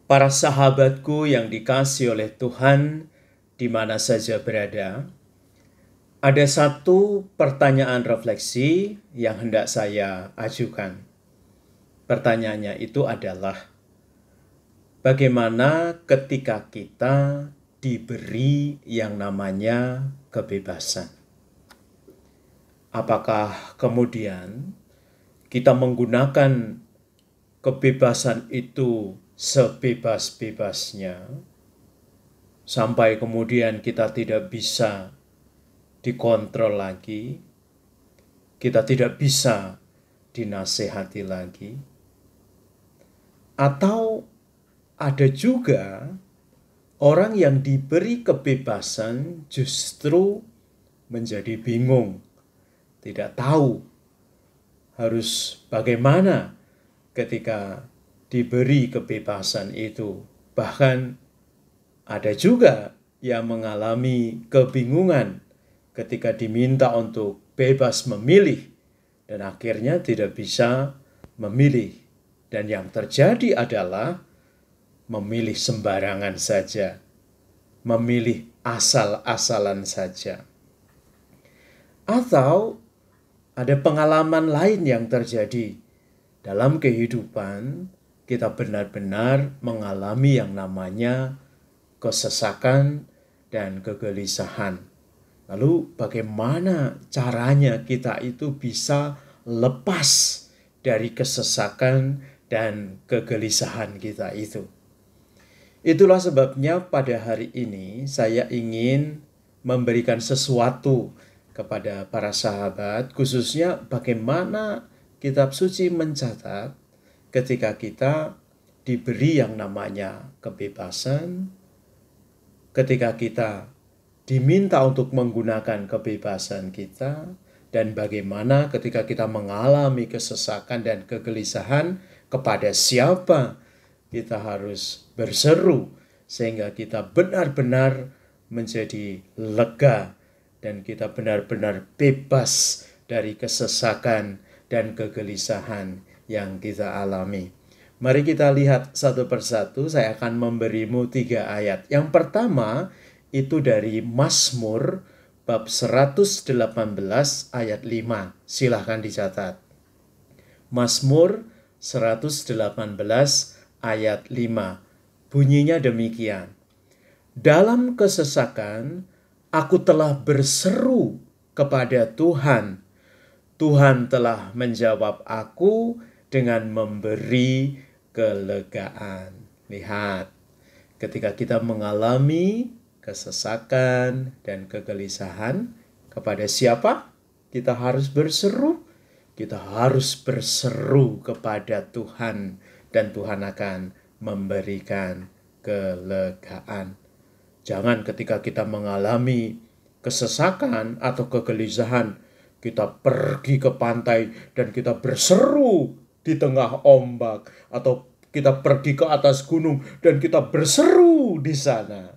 Para sahabatku yang dikasihi oleh Tuhan, di mana saja berada, ada satu pertanyaan refleksi yang hendak saya ajukan. Pertanyaannya itu adalah, bagaimana ketika kita diberi yang namanya kebebasan? Apakah kemudian kita menggunakan kebebasan itu sebebas-bebasnya, sampai kemudian kita tidak bisa dikontrol lagi, kita tidak bisa dinasehati lagi? Atau ada juga orang yang diberi kebebasan justru menjadi bingung, tidak tahu harus bagaimana ketika diberi kebebasan itu. Bahkan ada juga yang mengalami kebingungan ketika diminta untuk bebas memilih dan akhirnya tidak bisa memilih. Dan yang terjadi adalah memilih sembarangan saja, memilih asal-asalan saja. Atau ada pengalaman lain yang terjadi dalam kehidupan, kita benar-benar mengalami yang namanya kesesakan dan kegelisahan. Lalu bagaimana caranya kita itu bisa lepas dari kesesakan dan kegelisahan kita itu? Itulah sebabnya pada hari ini saya ingin memberikan sesuatu kepada para sahabat, khususnya bagaimana Kitab Suci mencatat ketika kita diberi yang namanya kebebasan, ketika kita diminta untuk menggunakan kebebasan kita, dan bagaimana ketika kita mengalami kesesakan dan kegelisahan, kepada siapa kita harus berseru sehingga kita benar-benar menjadi lega dan kita benar-benar bebas dari kesesakan dan kegelisahan yang kita alami. Mari kita lihat satu persatu. Saya akan memberimu 3 ayat. Yang pertama itu dari Mazmur bab 118 ayat 5. Silahkan dicatat. Mazmur 118 ayat 5. Bunyinya demikian. Dalam kesesakan aku telah berseru kepada Tuhan. Tuhan telah menjawab aku dengan memberi kelegaan. Lihat, ketika kita mengalami kesesakan dan kegelisahan, kepada siapa kita harus berseru? Kita harus berseru kepada Tuhan, dan Tuhan akan memberikan kelegaan. Jangan ketika kita mengalami kesesakan atau kegelisahan, kita pergi ke pantai dan kita berseru di tengah ombak, atau kita pergi ke atas gunung dan kita berseru di sana.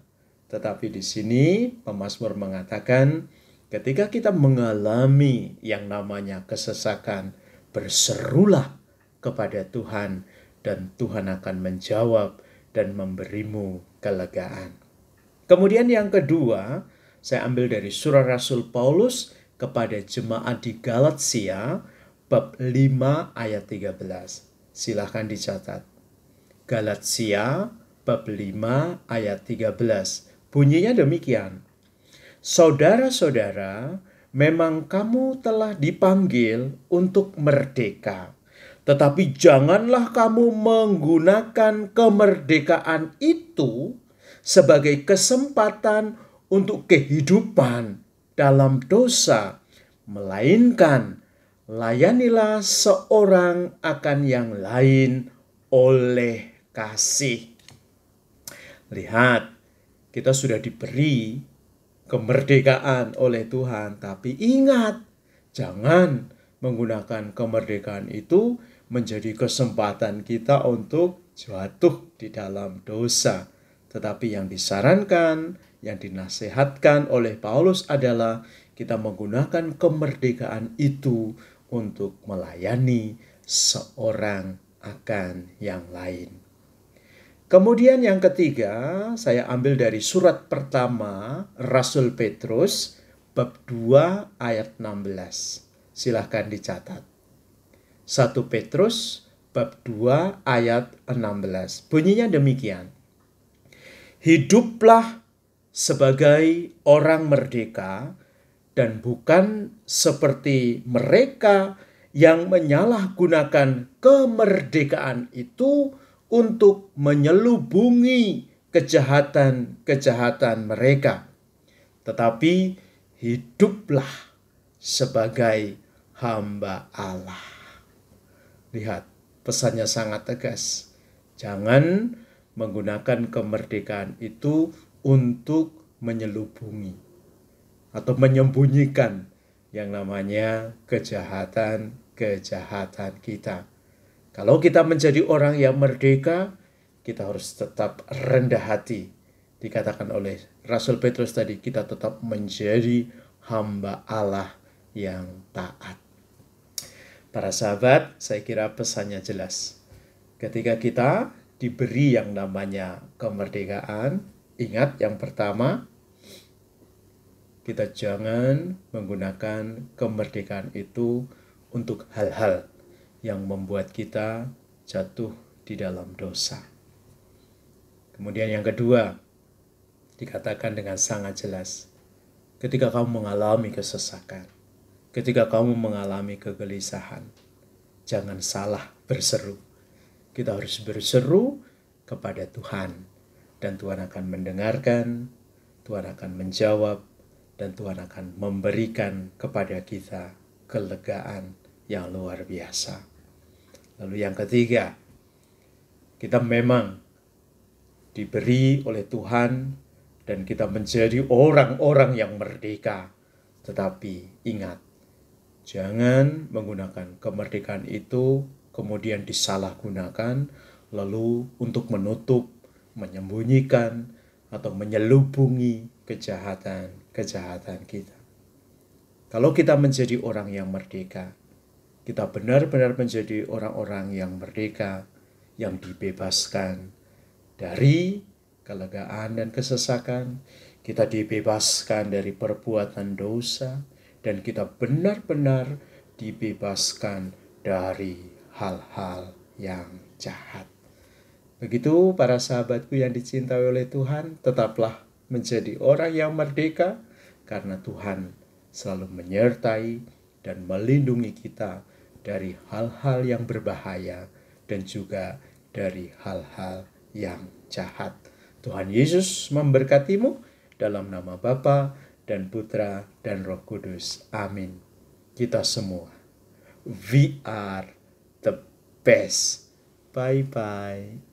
Tetapi di sini pemazmur mengatakan, ketika kita mengalami yang namanya kesesakan, berserulah kepada Tuhan dan Tuhan akan menjawab dan memberimu kelegaan. Kemudian yang kedua, saya ambil dari surat Rasul Paulus kepada jemaat di Galatia bab 5 ayat 13. Silahkan dicatat. Galatia bab 5 ayat 13. Bunyinya demikian. Saudara-saudara, memang kamu telah dipanggil untuk merdeka. Tetapi janganlah kamu menggunakan kemerdekaan itu sebagai kesempatan untuk kehidupan dalam dosa, melainkan layanilah seorang akan yang lain oleh kasih. Lihat, kita sudah diberi kemerdekaan oleh Tuhan, tapi ingat, jangan menggunakan kemerdekaan itu menjadi kesempatan kita untuk jatuh di dalam dosa. Tetapi yang disarankan, yang dinasehatkan oleh Paulus adalah kita menggunakan kemerdekaan itu untuk melayani seorang akan yang lain. Kemudian yang ketiga, saya ambil dari surat pertama Rasul Petrus bab 2 ayat 16. Silahkan dicatat. 1 Petrus bab 2 ayat 16. Bunyinya demikian. Hiduplah sebagai orang merdeka dan bukan seperti mereka yang menyalahgunakan kemerdekaan itu untuk menyelubungi kejahatan-kejahatan mereka. Tetapi hiduplah sebagai hamba Allah. Lihat, pesannya sangat tegas. Jangan menggunakan kemerdekaan itu untuk menyelubungi atau menyembunyikan yang namanya kejahatan-kejahatan kita. Kalau kita menjadi orang yang merdeka, kita harus tetap rendah hati. Dikatakan oleh Rasul Petrus tadi, kita tetap menjadi hamba Allah yang taat. Para sahabat, saya kira pesannya jelas. Ketika kita diberi yang namanya kemerdekaan, ingat yang pertama, kita jangan menggunakan kemerdekaan itu untuk hal-hal yang membuat kita jatuh di dalam dosa. Kemudian yang kedua, dikatakan dengan sangat jelas, ketika kamu mengalami kesesakan, ketika kamu mengalami kegelisahan, jangan salah berseru. Kita harus berseru kepada Tuhan, dan Tuhan akan mendengarkan, Tuhan akan menjawab, dan Tuhan akan memberikan kepada kita kelegaan yang luar biasa. Lalu yang ketiga, kita memang diberi oleh Tuhan dan kita menjadi orang-orang yang merdeka. Tetapi ingat, jangan menggunakan kemerdekaan itu kemudian disalahgunakan lalu untuk menutup, menyembunyikan, atau menyelubungi kejahatan-kejahatan kita. Kalau kita menjadi orang yang merdeka, kita benar-benar menjadi orang-orang yang merdeka, yang dibebaskan dari kelegaan dan kesesakan. Kita dibebaskan dari perbuatan dosa, dan kita benar-benar dibebaskan dari hal-hal yang jahat. Begitu para sahabatku yang dicintai oleh Tuhan, tetaplah menjadi orang yang merdeka, karena Tuhan selalu menyertai dan melindungi kita dari hal-hal yang berbahaya dan juga dari hal-hal yang jahat. Tuhan Yesus memberkatimu dalam nama Bapa dan Putra dan Roh Kudus. Amin. Kita semua, we are the best. Bye-bye.